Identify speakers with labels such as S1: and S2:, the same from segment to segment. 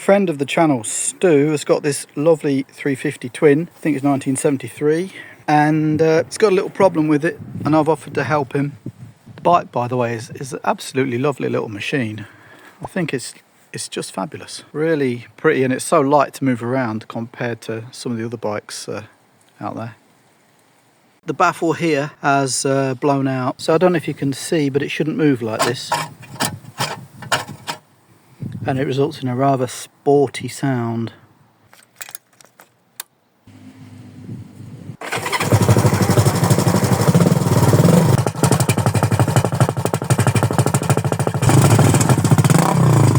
S1: friend of the channel, Stu, has got this lovely 350 twin. I think it's 1973, and it's got a little problem with it, and I've offered to help him. The bike, by the way, is an absolutely lovely little machine. I think it's just fabulous, really pretty, and it's so light to move around compared to some of the other bikes out there. The baffle here has blown out, so I don't know if you can see, but it shouldn't move like this, and it results in a rather sporty sound.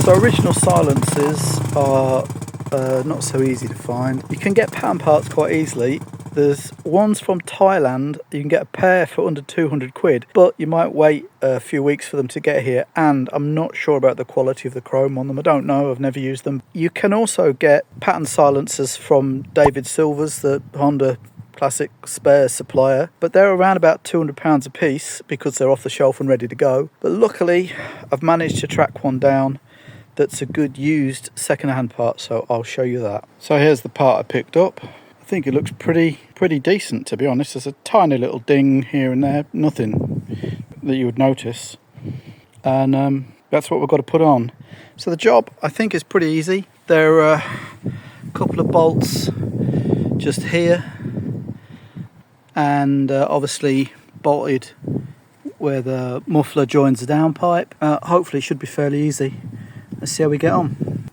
S1: So original silencers are not so easy to find. You can get pattern parts quite easily. There's ones from Thailand, you can get a pair for under 200 quid, but you might wait a few weeks for them to get here, and I'm not sure about the quality of the chrome on them. I don't know, I've never used them. You can also get pattern silencers from David Silver's, the Honda classic spare supplier, but they're around about £200 a piece because they're off the shelf and ready to go. But luckily, I've managed to track one down that's a good used second-hand part, so I'll show you that. So here's the part I picked up. I think it looks pretty decent, to be honest. There's a tiny little ding here and there, nothing that you would notice, and that's what we've got to put on. So the job, I think, is pretty easy. There are a couple of bolts just here, and obviously bolted where the muffler joins the downpipe. Hopefully it should be fairly easy. Let's see how we get on.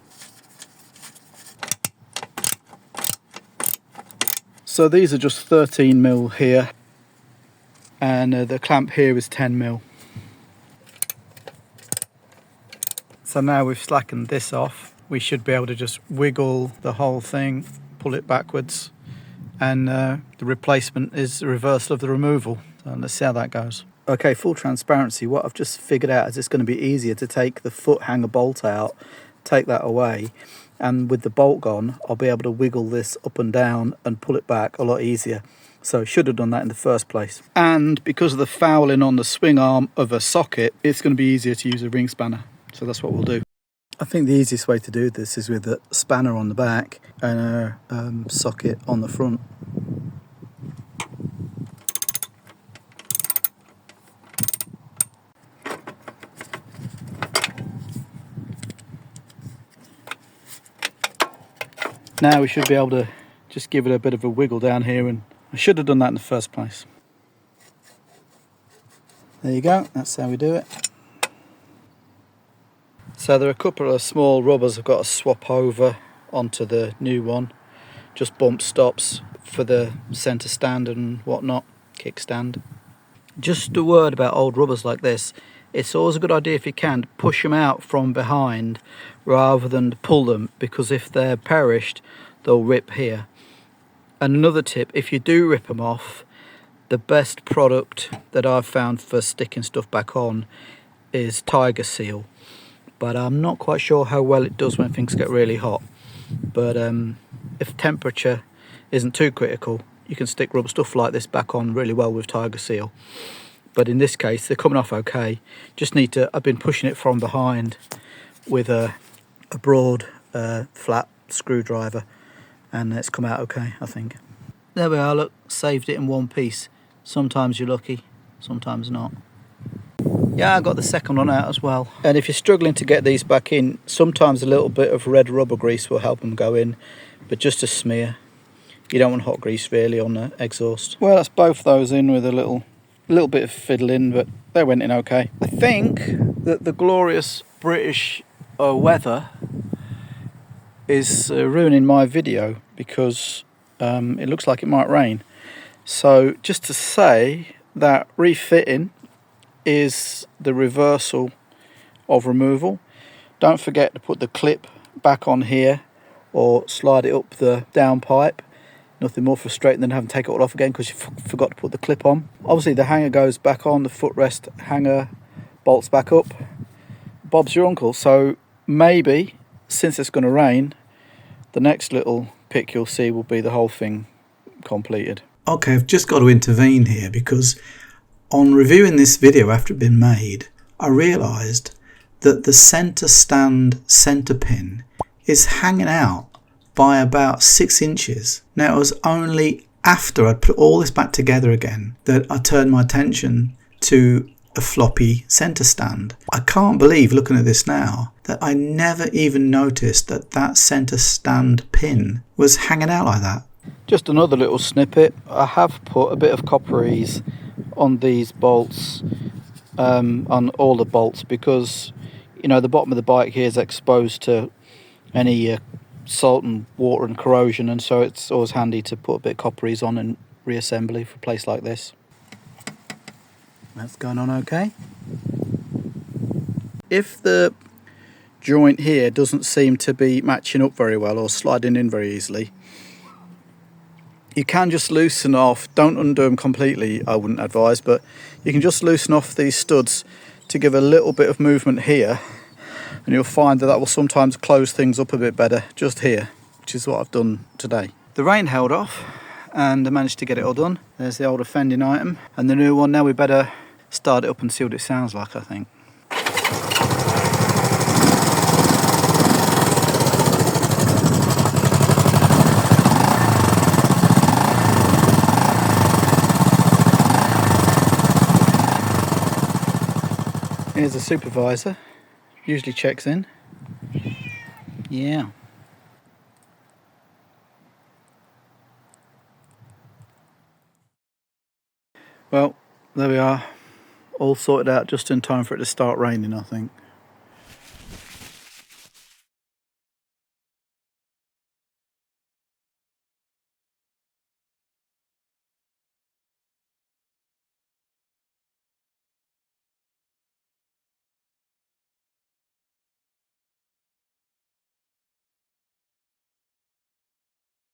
S1: So these are just 13mm here, and the clamp here is 10mm. So now we've slackened this off, we should be able to just wiggle the whole thing, pull it backwards, and the replacement is the reversal of the removal. So let's see how that goes. Okay, full transparency, what I've just figured out is it's going to be easier to take the foot hanger bolt out, take that away, and with the bolt gone I'll be able to wiggle this up and down and pull it back a lot easier. So I should have done that in the first place. And because of the fouling on the swing arm of a socket, it's going to be easier to use a ring spanner. So that's what we'll do. I think the easiest way to do this is with a spanner on the back and a socket on the front. Now we should be able to just give it a bit of a wiggle down here, and I should have done that in the first place. There you go, that's how we do it. So there are a couple of small rubbers I've got to swap over onto the new one. Just bump stops for the centre stand and whatnot, kickstand. Just a word about old rubbers like this. It's always a good idea, if you can, to push them out from behind rather than to pull them, because if they're perished, they'll rip here. And another tip, if you do rip them off, the best product that I've found for sticking stuff back on is Tiger Seal. But I'm not quite sure how well it does when things get really hot. But if temperature isn't too critical, you can stick rubber stuff like this back on really well with Tiger Seal. But in this case, they're coming off okay. Just need to, I've been pushing it from behind with a broad flat screwdriver, and it's come out okay, I think. There we are, look, saved it in one piece. Sometimes you're lucky, sometimes not. Yeah, I got the second one out as well. And if you're struggling to get these back in, sometimes a little bit of red rubber grease will help them go in, but just a smear. You don't want hot grease really on the exhaust. Well, that's both those in with a little bit of fiddling, but they went in okay. I think that the glorious British weather is ruining my video because it looks like it might rain. So just to say that refitting is the reversal of removal. Don't forget to put the clip back on here or slide it up the downpipe. Nothing more frustrating than having to take it all off again because you forgot to put the clip on. Obviously the hanger goes back on, the footrest hanger bolts back up. Bob's your uncle. So maybe, since it's going to rain, the next little pic you'll see will be the whole thing completed.
S2: Okay, I've just got to intervene here because on reviewing this video after it had been made, I realised that the centre stand centre pin is hanging out by about 6 inches. Now it was only after I'd put all this back together again that I turned my attention to a floppy centre stand. I can't believe, looking at this now, that I never even noticed that that centre stand pin was hanging out like that.
S1: Just another little snippet. I have put a bit of copperies on these bolts, on all the bolts, because you know the bottom of the bike here is exposed to any salt and water and corrosion, and so it's always handy to put a bit of copperies on and reassembly for a place like this. That's going on okay. If the joint here doesn't seem to be matching up very well or sliding in very easily, you can just loosen off. Don't undo them completely, I wouldn't advise, but you can just loosen off these studs to give a little bit of movement here, and you'll find that will sometimes close things up a bit better just here, which is what I've done today. The rain held off and I managed to get it all done. There's the old offending item and the new one. Now we better start it up and see what it sounds like, I think. Here's the supervisor, usually checks in. Yeah. Well, there we are, all sorted out just in time for it to start raining, I think.